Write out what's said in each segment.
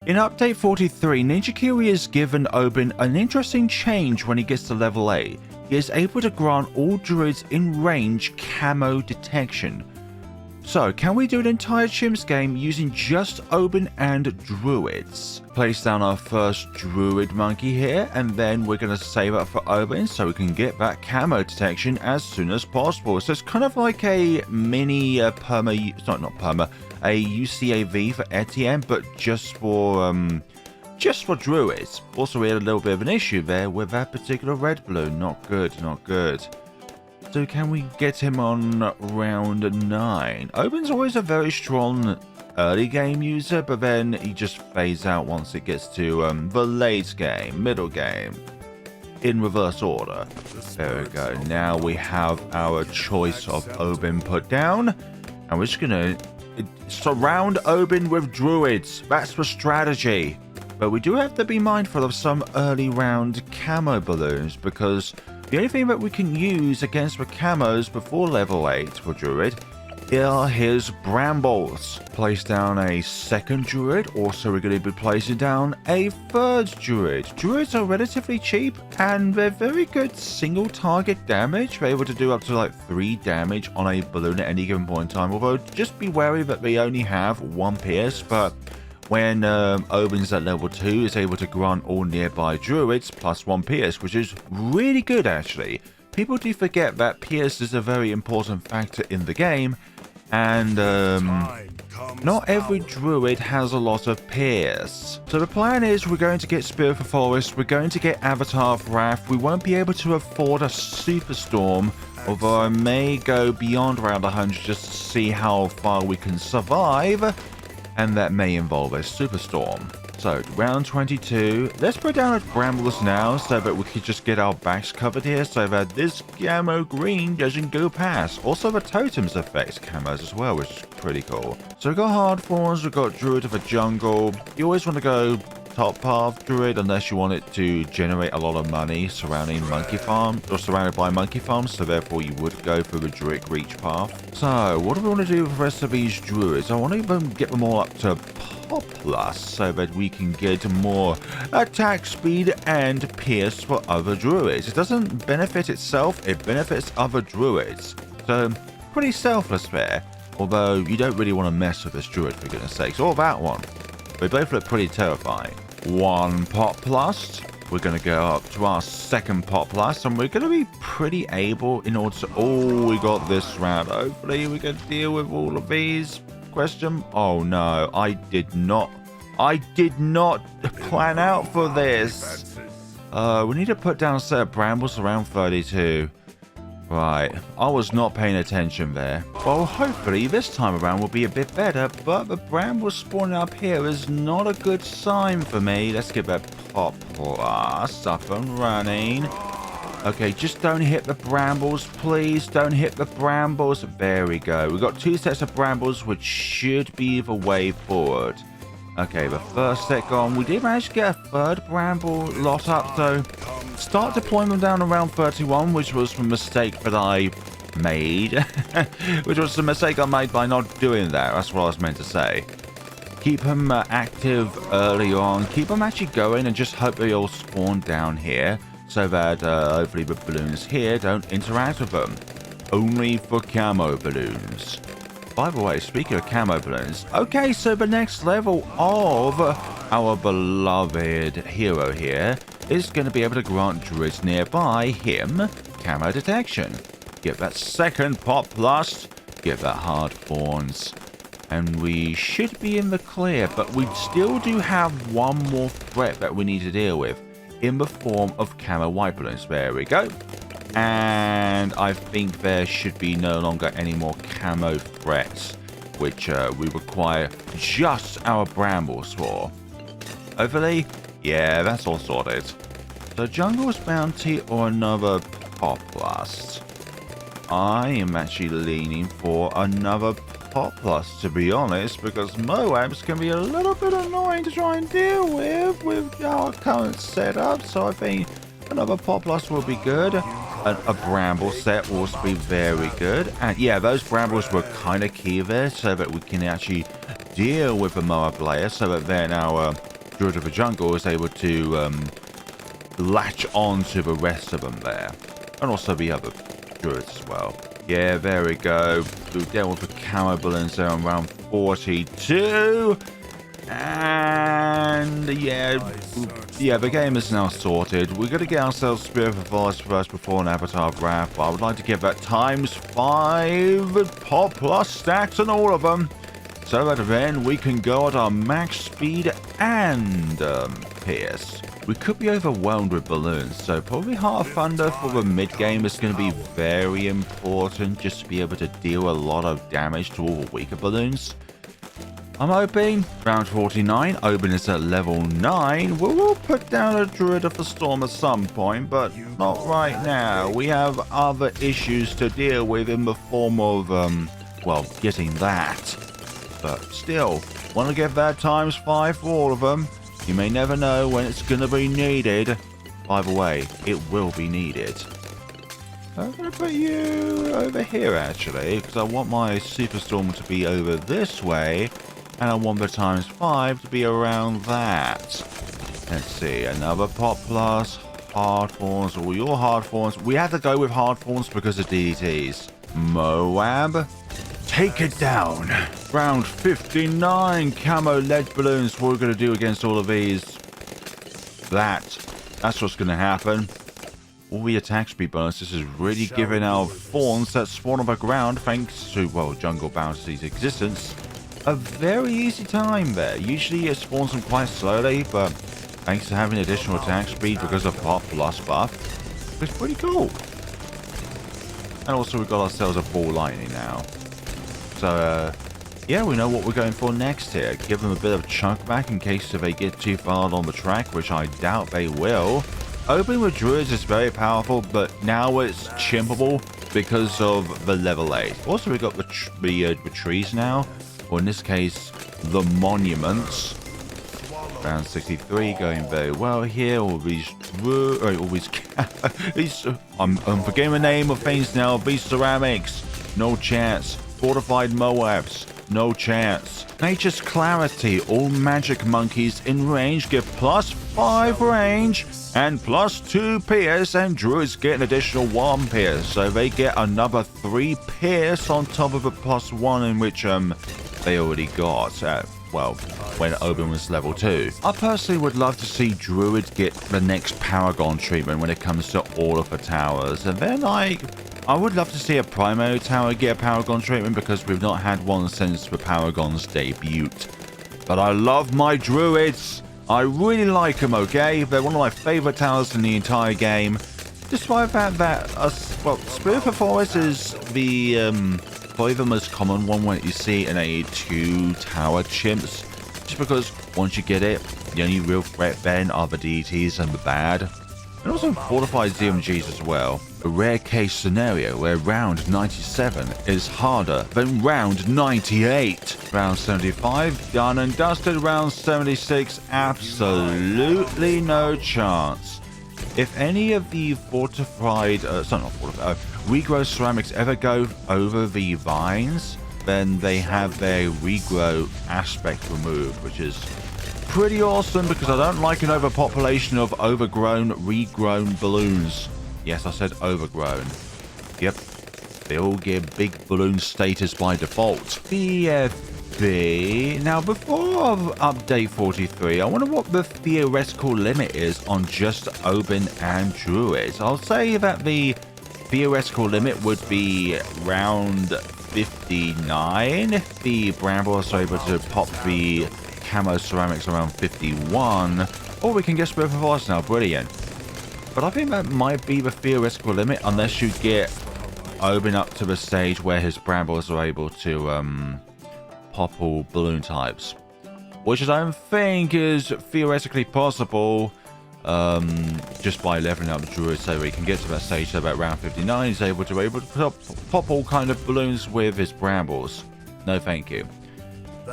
In update 43, Ninja Kiwi has given Obyn an interesting change when he gets to level 8. He is able to grant all druids in range camo detection. So, can we do an entire chimps game using just Obyn and Druids? Place down our first Druid monkey here, and then we're going to save up for Obyn so we can get that camo detection as soon as possible. So it's kind of like a mini a UCAV for Etienne, but just for Druids. Also, we had a little bit of an issue there with that particular red balloon. Not good, not good. So can we get him on round 9? Obyn's always a very strong early game user, but then he just fades out once it gets to the late game, middle game, in reverse order. There we go. Now we have our choice of Obyn put down, and we're just gonna surround Obyn with druids. That's the strategy. But we do have to be mindful of some early round camo balloons, because the only thing that we can use against the camos before level 8 for Druid are his Brambles. Place down a second Druid. Also, we're going to be placing down a third Druid. Druids are relatively cheap and they're very good single target damage. They're able to do up to like 3 damage on a balloon at any given point in time. Although, just be wary that they only have 1 pierce, but when Obyn's at level 2, is able to grant all nearby druids plus 1 pierce, which is really good actually. People do forget that pierce is a very important factor in the game, and not every druid has a lot of pierce. So the plan is we're going to get Spirit of the Forest, we're going to get Avatar of Wrath. We won't be able to afford a Superstorm, although I may go beyond round 100 just to see how far we can survive. And that may involve a Superstorm. So, round 22. Let's put down a Brambles now so that we can just get our backs covered here so that this camo green doesn't go past. Also, the totems affect camos as well, which is pretty cool. So, we've got hard thorns, we've got Druid of the Jungle. You always want to go top path Druid unless you want it to generate a lot of money surrounding monkey farm or surrounded by monkey farms, so therefore you would go for the Druid reach path. So what do we want to do with the rest of these druids? I want to get them all up to pop plus so that we can get more attack speed and pierce for other druids. It doesn't benefit itself, it benefits other druids. So pretty selfless there, although you don't really want to mess with this druid for goodness sakes, or that one. They both look pretty terrifying. 1 pop plus. We're going to go up to our second pop plus, and we're going to be pretty able in order to... Oh, we got this round. Hopefully we can deal with all of these. Question? Oh no, I did not plan out for this. We need to put down a set of Brambles around 32. Right, I was not paying attention there. Well, hopefully this time around will be a bit better, but the Brambles spawning up here is not a good sign for me. Let's get that pop plus up and running. Okay, just don't hit the Brambles, please. Don't hit the Brambles. There we go. We've got 2 sets of Brambles, which should be the way forward. Okay, the first set gone. We did manage to get a third Bramble lot up, so start deploying them down around 31, which was the mistake that I made. Which was the mistake I made by not doing that. That's what I was meant to say. Keep them active early on. Keep them actually going and just hope they all spawn down here so that hopefully the balloons here don't interact with them. Only for camo balloons. By the way, speaking of camo balloons, okay, so the next level of our beloved hero here is going to be able to grant druids nearby him camo detection. Get that second pop plus, get that hard thorns, and we should be in the clear, but we still do have one more threat that we need to deal with in the form of camo white balloons. There we go. And I think there should be no longer any more camo threats, which we require just our Brambles for. Hopefully, yeah, that's all sorted. So Jungle's Bounty or another Pop Blast. I am actually leaning for another Pop Plus, to be honest, because Moabs can be a little bit annoying to try and deal with our current setup, so I think another Pop Plus will be good. A Bramble set will also be very good. And yeah, those Brambles were kind of key there so that we can actually deal with the Moab layer so that then our Druid of the Jungle is able to latch on to the rest of them there. And also the other Druids as well. Yeah, there we go. We dealt with the Camo balloons there on round 42. And yeah, the game is now sorted. We're going to get ourselves Spirit of the Forest first before an Avatar of Wrath. But I would like to give that ×5 pop plus stats on all of them. So that then we can go at our max speed and pierce. We could be overwhelmed with balloons, so probably Heart of Thunder for the mid-game is going to be very important, just to be able to deal a lot of damage to all the weaker balloons. I'm hoping round 49, Obyn is at level 9. We'll put down a Druid of the Storm at some point, but not right now. We have other issues to deal with in the form of, well, getting that. But still, want to give that ×5 for all of them. You may never know when it's going to be needed. By the way, it will be needed. I'm going to put you over here, actually, because I want my Superstorm to be over this way, and I want the ×5 to be around that. Let's see, another Pop Plus, Hardthorns, all your Hardthorns. We had to go with Hardthorns because of DDTs. Moab, take it down. Round 59, Camo lead balloons. What we're going to do against all of these? That's what's going to happen. All the attack speed bonuses is really giving our Thorns that spawn on the ground, thanks to, well, Jungle Bounty's existence, a very easy time there. Usually it spawns them quite slowly, but thanks to having additional attack speed because of Pop Plus buff, it's pretty cool. And also we've got ourselves a Ball Lightning now. So, yeah, we know what we're going for next here. Give them a bit of chunk back in case if they get too far on the track, which I doubt they will. Obyn with Druids is very powerful, but now it's chimpable because of the level 8. Also, we've got the trees now, or in this case, the monuments. Round 63 going very well here. All these I'm forgetting the name of things now. These ceramics, no chance. Fortified Moabs, no chance. Nature's Clarity, all magic monkeys in range get +5 range and +2 pierce, and Druids get an additional 1 pierce, so they get another 3 pierce on top of a +1 in which they already got. Well, when Obyn was level 2. I personally would love to see Druid get the next Paragon treatment when it comes to all of the towers, and then I would love to see a primary tower get a Paragon treatment because we've not had one since the Paragon's debut. But I love my Druids. I really like them, okay? They're one of my favorite towers in the entire game. Despite the fact that, well, Spirit of the Forest is probably the most common one when you see in a 2-tower chimps. Just because once you get it, the only real threat then are the DTs and the bad. And also fortified ZMGs as well. A rare case scenario where round 97 is harder than round 98. Round 75, done and dusted. Round 76, absolutely no chance. If any of the regrow ceramics ever go over the vines, then they have their regrow aspect removed, which is pretty awesome because I don't like an overpopulation of overgrown, regrown balloons. Yes, I said overgrown. Yep, they all get big balloon status by default. BFB. Now, before update 43, I wonder what the theoretical limit is on just Obyn and Druids. I'll say that the theoretical limit would be round 59 if the Brambles are able to pop the Camo ceramics around 51, or we can get Spirit of the Forest now. Brilliant. But I think that might be the theoretical limit unless you get Obyn up to the stage where his Brambles are able to pop all balloon types, which I don't think is theoretically possible. Just by leveling up the Druid, so he can get to that stage. So about round 59 he's able to pop all kind of balloons with his Brambles. No thank you.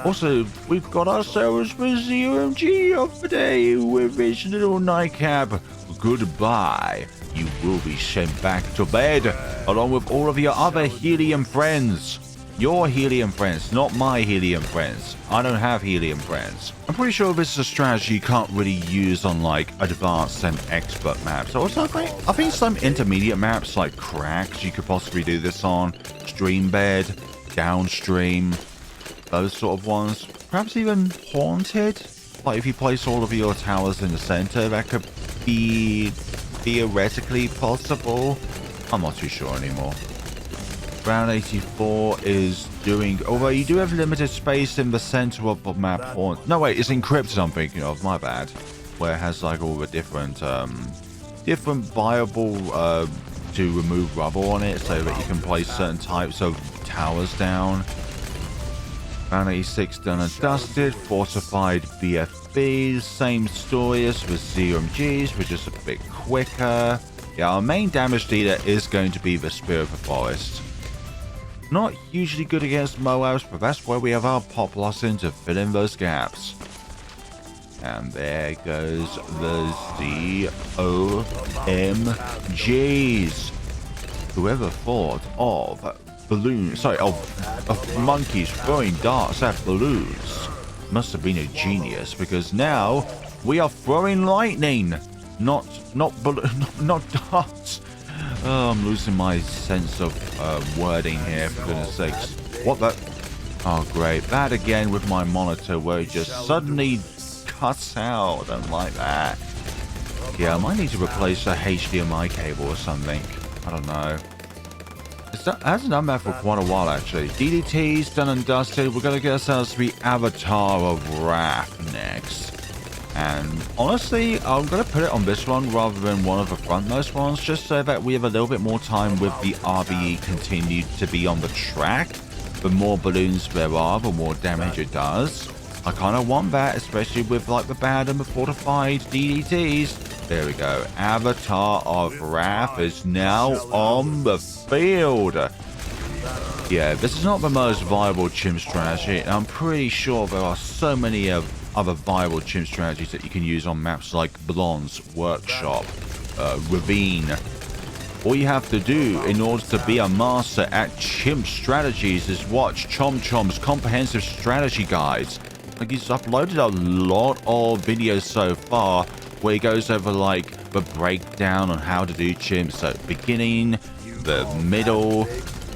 Also, we've got ourselves the ZMG of the day with his little nightcap. Goodbye. You will be sent back to bed along with all of your other helium friends. Your helium friends, not my helium friends. I don't have helium friends. I'm pretty sure this is a strategy you can't really use on like advanced and expert maps. Also, I think some intermediate maps like cracks you could possibly do this on. Stream bed, downstream, those sort of ones. Perhaps even haunted. Like if you place all of your towers in the center, that could be theoretically possible. I'm not too sure anymore. Round 84 is doing, although you do have limited space in the center of the map. No, wait, it's encrypted I'm thinking of, my bad. Where it has like all the different viable to remove rubble on it so that you can place certain types of towers down. Round 86 done and dusted. Fortified BFBs, same story as with ZMGs, but just a bit quicker. Yeah, our main damage dealer is going to be the Spirit of the Forest. Not hugely good against Moabs, but that's where we have our pop loss in to fill in those gaps. And there goes the ZOMGs. Whoever thought of balloons, of monkeys throwing darts at balloons must have been a genius, because now we are throwing lightning, not darts. Oh, I'm losing my sense of wording here, for goodness sakes. What the? Oh, great. That again with my monitor where it just suddenly cuts out. I don't like that. Yeah, I might need to replace a HDMI cable or something. I don't know. It hasn't done that for quite a while, actually. DDT's done and dusted. We're going to get ourselves the Avatar of Wrath next. And honestly, I'm going to put it on this one rather than one of the frontmost ones, just so that we have a little bit more time with the RBE continued to be on the track. The more balloons there are, the more damage it does. I kind of want that, especially with like the bad and the fortified DDTs. There we go. Avatar of Wrath is now on the field. Yeah, this is not the most viable chimp strategy. I'm pretty sure there are so many other viable chimp strategies that you can use on maps like Bloons, Workshop, Ravine. All you have to do in order to be a master at chimp strategies is watch Chom's comprehensive strategy guides. Like, he's uploaded a lot of videos so far where he goes over like the breakdown on how to do chimps. So beginning, the middle,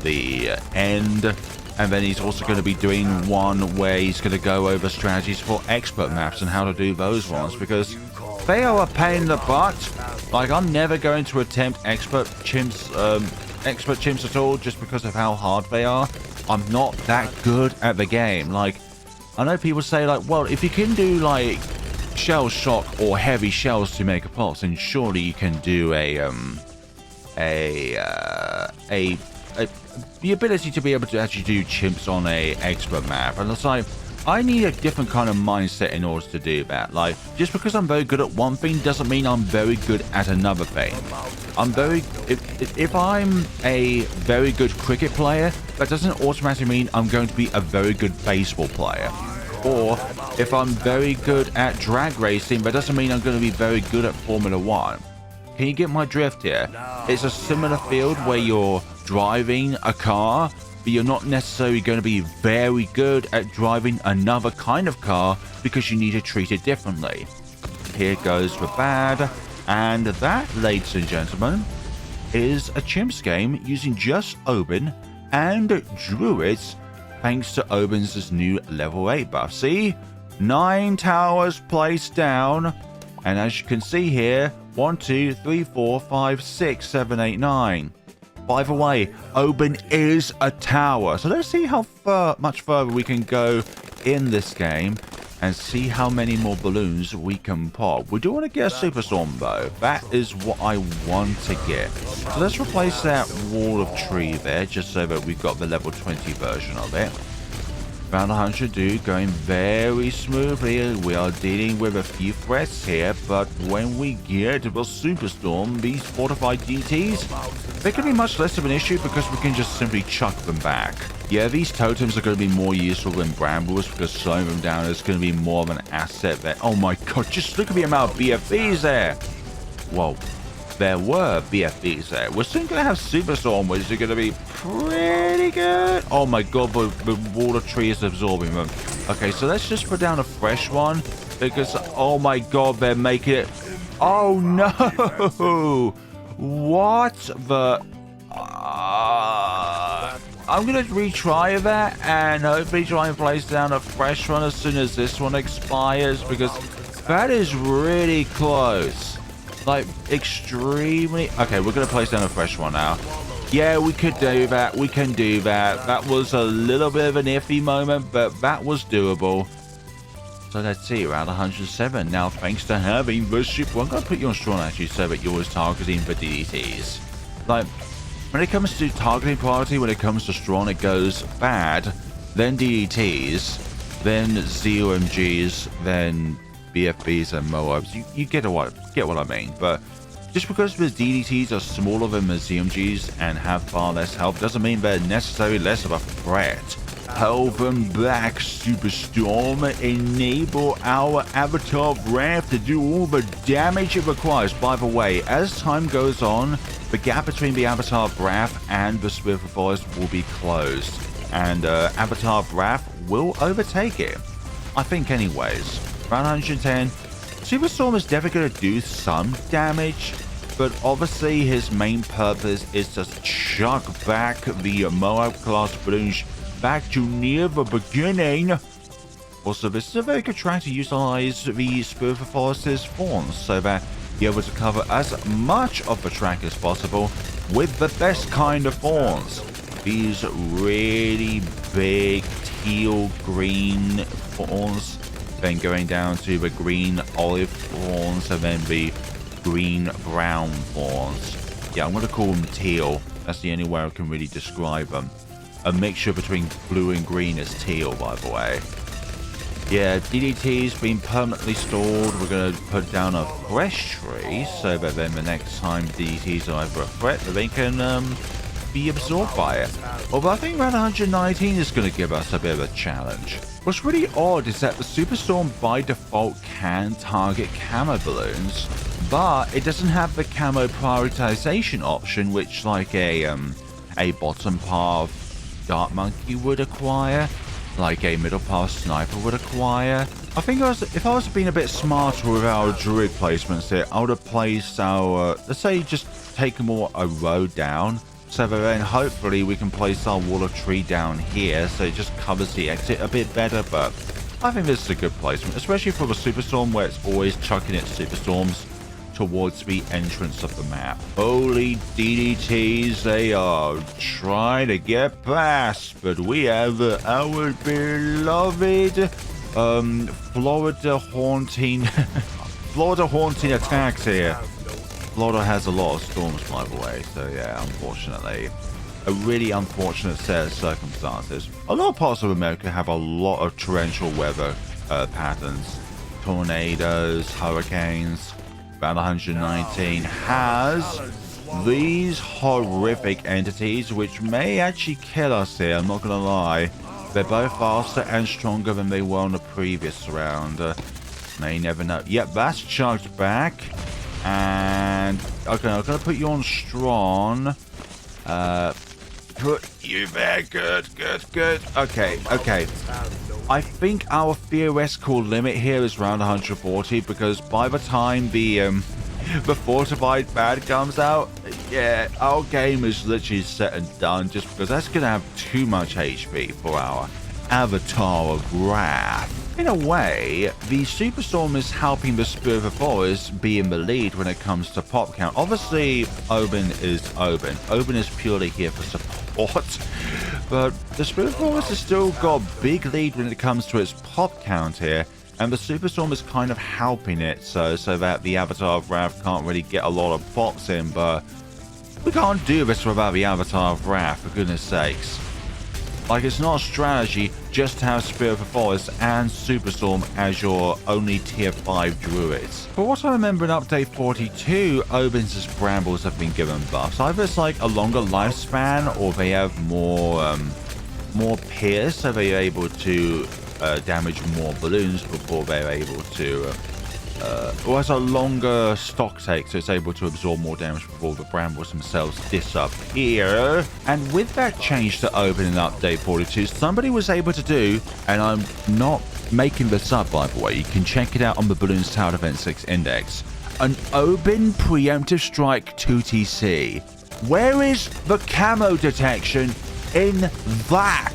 the end, and then he's also going to be doing one where he's going to go over strategies for expert maps and how to do those ones, because they are a pain in the butt. Like, I'm never going to attempt expert chimps at all just because of how hard they are. I'm not that good at the game. Like, I know people say like, well, if you can do like shell shock or heavy shells to make a pulse, then surely you can do the ability to be able to actually do chimps on a expert map. And it's like, I need a different kind of mindset in order to do that. Like, just because I'm very good at one thing doesn't mean I'm very good at another thing. If I'm a very good cricket player, that doesn't automatically mean I'm going to be a very good baseball player. Or if I'm very good at drag racing, that doesn't mean I'm going to be very good at Formula 1. Can you get my drift here? It's a similar field where you're driving a car, but you're not necessarily going to be very good at driving another kind of car because you need to treat it differently. Here goes the bad, and that, ladies and gentlemen, is a chimps game using just Obyn and Druids, thanks to Obyn's new level 8 buff. See? 9 towers placed down, and as you can see here, 1, 2, 3, 4, 5, 6, 7, 8, 9. By the way, Obyn is a tower. So let's see how much further we can go in this game and see how many more balloons we can pop. We do want to get a Superstorm though. That is what I want to get. So let's replace that wall of tree there, just so that we've got the level 20 version of it. Round 100 dude, going very smoothly. We are dealing with a few threats here, but when we get to the Superstorm, these fortified DTs, they can be much less of an issue because we can just simply chuck them back. Yeah, these totems are going to be more useful than Brambles because slowing them down is going to be more of an asset there. Oh my god, just look at the amount of BFBs there. Whoa. there were BFBs there. We're soon going to have Superstorm, which is going to be pretty good. Oh my god, the water tree is absorbing them. Okay, so let's just put down a fresh one, because, oh my god, they're making it... Oh no! What the... I'm going to retry that and hopefully try and place down a fresh one as soon as this one expires, because that is really close. Like, extremely... Okay, we're going to place down a fresh one now. Yeah, we could do that. We can do that. That was a little bit of an iffy moment, but that was doable. So let's see, around 107. Now, thanks to having the ship... Well, I'm going to put you on strong, actually, so that you're always targeting the DDTs. Like... When it comes to targeting priority, when it comes to Strong, it goes bad, then DDTs, then ZOMGs, then BFBs and Moabs. You get what I mean. But just because the DDTs are smaller than the ZOMGs and have far less health doesn't mean they're necessarily less of a threat. Hold them back, Superstorm. Enable our Avatar Wrath to do all the damage it requires. By the way, as time goes on, the gap between the Avatar Wrath and the Spirit of Forest will be closed. And Avatar Wrath will overtake it. I think anyways. Around 110. Superstorm is definitely going to do some damage, but obviously his main purpose is to chuck back the Moab class Bloons back to near the beginning. Also, this is a very good track to utilize the Spirit of the Forest's fawns so that you're able to cover as much of the track as possible with the best kind of fawns. These really big teal green fawns, then going down to the green olive fawns, and then the green brown fawns. Yeah, I'm going to call them teal. That's the only way I can really describe them. A mixture between blue and green is teal, by the way. Yeah, DDT's been permanently stored. We're going to put down a fresh tree so that then the next time DDTs are either a threat, that they can be absorbed by it. Although I think around 119 is going to give us a bit of a challenge. What's really odd is that the Superstorm by default can target camo balloons, but it doesn't have the camo prioritization option, which like a bottom path Dart Monkey would acquire, like a middle path Sniper would acquire. I think if I was being a bit smarter with our Druid placements here, I would have placed our, let's say just take more a row down, so that then hopefully we can place our Wall of Tree down here, so it just covers the exit a bit better. But I think this is a good placement, especially for the Superstorm, where it's always chucking its Superstorms towards the entrance of the map. Holy DDTs, they are trying to get past, but we have our beloved Florida haunting Florida haunting attacks here. Florida has a lot of storms, by the way, so yeah, unfortunately. A really unfortunate set of circumstances. A lot of parts of America have a lot of torrential weather patterns. Tornadoes, hurricanes. Around 119 has these horrific entities, which may actually kill us here, I'm not gonna lie. They're both faster and stronger than they were in the previous round. May never know. Yep, that's chugged back. And okay, I'm gonna put you on strong. Put you there. Good. Okay. I think our theoretical limit here is around 140, because by the time the fortified bad comes out, yeah, our game is literally set and done, just because that's gonna have too much HP for our Avatar of Wrath. In a way, the Superstorm is helping the Spirit of the Forest be in the lead when it comes to pop count. Obviously, Obyn is Obyn. Obyn is purely here for support. But the Spirit of the Forest has still got a big lead when it comes to its pop count here. And the Superstorm is kind of helping it so that the Avatar of Wrath can't really get a lot of pops in. But we can't do this without the Avatar of Wrath, for goodness sakes. Like, it's not a strategy just to have Spirit of the Forest and Superstorm as your only tier 5 druids. But what I remember in update 42, Obyn's Brambles have been given buffs. Either it's like a longer lifespan, or they have more pierce, so they're able to damage more balloons before they're able to or has a longer stock take, so it's able to absorb more damage before the Brambles themselves disappear. And with that change to Obyn in Update 42, somebody was able to do, and I'm not making this up by the way, you can check it out on the Bloons Tower Event 6 Index, an Obyn Preemptive Strike 2TC. Where is the camo detection in that?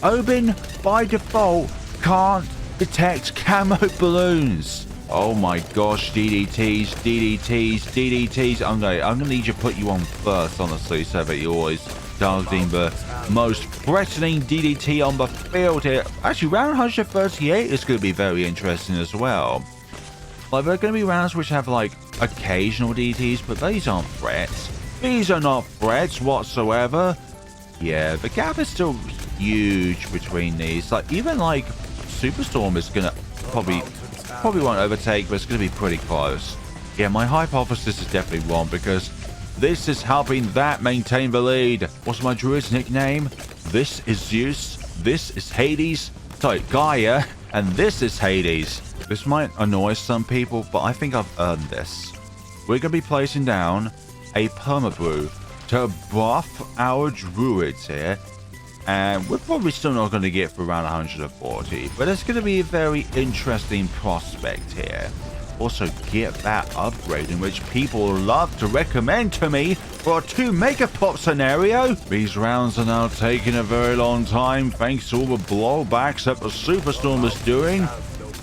Obyn, by default, can't detect camo balloons. Oh my gosh, DDTs, DDTs, DDTs. I'm gonna need you to put you on first, honestly, so that you're always targeting the most threatening DDT on the field here. Actually, round 138 is going to be very interesting as well. Like, there are going to be rounds which have, like, occasional DDTs, but these aren't threats. These are not threats whatsoever. Yeah, the gap is still huge between these. Like, even, like, Superstorm is going to probably won't overtake, but it's going to be pretty close. Yeah, my hypothesis is definitely wrong, because this is helping that maintain the lead. What's my Druid's nickname? This is Zeus. This is Hades. Sorry, Gaia. And this is Hades. This might annoy some people, but I think I've earned this. We're going to be placing down a permabrew to buff our Druids here. And we're probably still not going to get through around 140. But it's going to be a very interesting prospect here. Also, get that upgrade in which people love to recommend to me for a 2 mega pop scenario. These rounds are now taking a very long time thanks to all the blowbacks that the Superstorm is doing.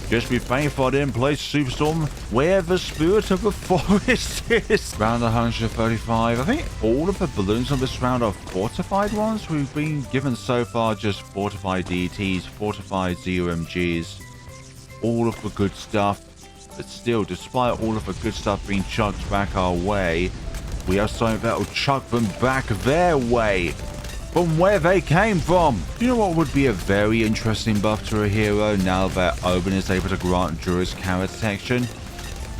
Just be thankful I didn't play Superstorm where the spirit of the forest is. Round 135. I think all of the balloons on this round are fortified ones. We've been given so far just fortified DTs, fortified ZOMGs, all of the good stuff. But still, despite all of the good stuff being chucked back our way, we have something that will chuck them back their way, from where they came from. You know what would be a very interesting buff to a hero now that Obyn is able to grant Druid's camo detection?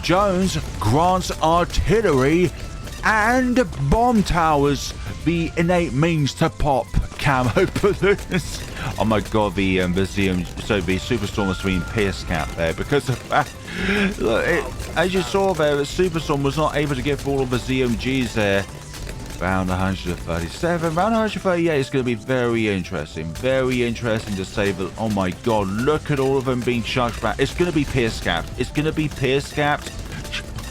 Jones grants artillery and bomb towers the innate means to pop camo balloons. Oh my god, the Superstorm was being pierce cap there because of that. Look, as you saw there, the Superstorm was not able to get through all of the ZMGs there. Round 137, round 138 is going to be very interesting. Very interesting to say that, oh my god, look at all of them being chucked back. It's going to be pierce capped. It's going to be pierce capped.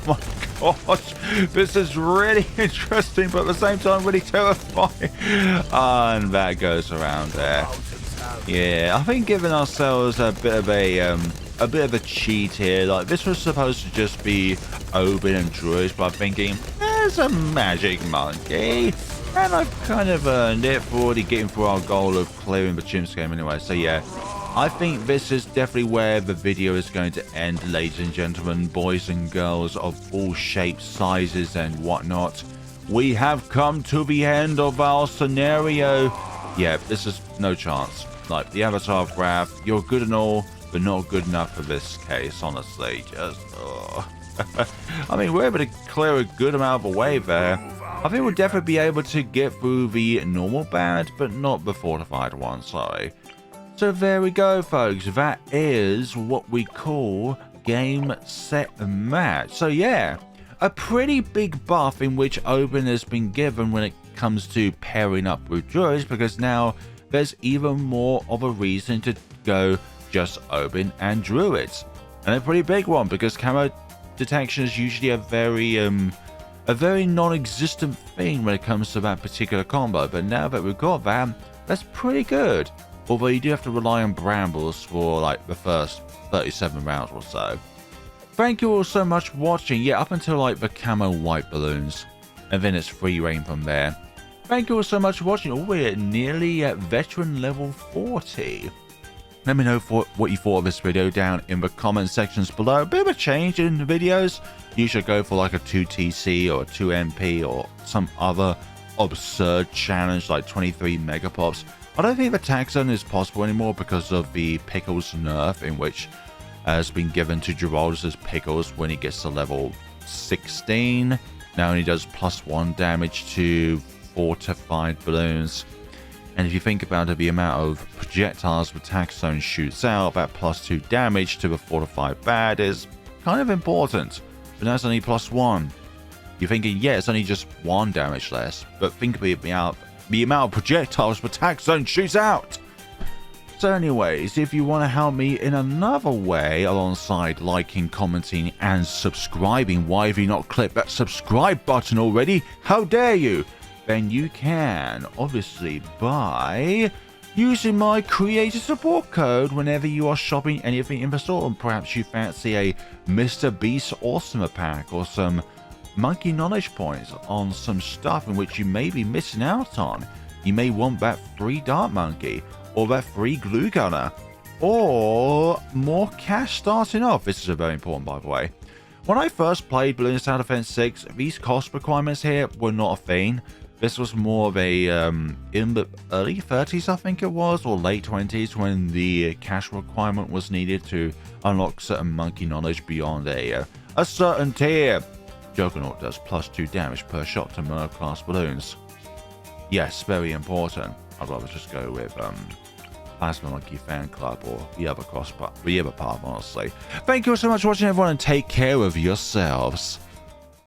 Oh my gosh, this is really interesting, but at the same time really terrifying. And that goes around there. Yeah, I think giving ourselves a bit of a cheat here. Like, this was supposed to just be Obyn and Druids, but I'm thinking there's a magic monkey, and I've kind of earned it for already getting through our goal of clearing the chimps game anyway. So yeah, I think this is definitely where the video is going to end, ladies and gentlemen, boys and girls of all shapes, sizes, and whatnot. We have come to the end of our scenario. Yeah, this is no chance. Like, the avatar graph, you're good and all, but not good enough for this case, honestly. Just, I mean, we're able to clear a good amount of a wave there. I think we'll definitely be able to get through the normal bad, but not the fortified one, sorry. So there we go, folks. That is what we call game, set, match. So yeah, a pretty big buff in which Obyn has been given when it comes to pairing up with Druids, because now there's even more of a reason to go just Obyn and Druids. And a pretty big one, because camo detection is usually a very non-existent thing when it comes to that particular combo. But now that we've got that, that's pretty good. Although you do have to rely on Brambles for like the first 37 rounds or so. Thank you all so much for watching. Yeah, up until like the camo white balloons. And then it's free reign from there. Thank you all so much for watching. Oh, we're nearly at veteran level 40. Let me know what you thought of this video down in the comment sections below. A bit of a change in the videos. You should go for like a 2TC or a 2MP or some other absurd challenge like 23 megapops. I don't think the tag zone is possible anymore because of the Pickles nerf, in which has been given to Geraldus as Pickles when he gets to level 16. Now he does +1 damage to fortified balloons. And if you think about it, the amount of projectiles the attack zone shoots out, that +2 damage to the fortified bad is kind of important. But now it's only +1. You're thinking, yeah, it's only just 1 damage less, but think of the amount of projectiles per attack zone shoots out. So anyways, if you want to help me in another way alongside liking, commenting and subscribing, why have you not clicked that subscribe button already? How dare you? Then you can, obviously, by using my creator support code whenever you are shopping anything in the store. And perhaps you fancy a Mr. Beast Awesomer pack or some monkey knowledge points on some stuff in which you may be missing out on. You may want that free dart monkey, or that free glue gunner, or more cash starting off. This is a very important, by the way. When I first played Bloons Tower Defense 6, these cost requirements here were not a thing. This was more of a in the early 30s, I think it was, or late 20s, when the cash requirement was needed to unlock certain monkey knowledge beyond a certain tier. Juggernaut does +2 damage per shot to Mer class balloons. Yes, very important. I'd rather just go with Plasma Monkey Fan Club or the other path, honestly. Thank you so much for watching, everyone, and take care of yourselves.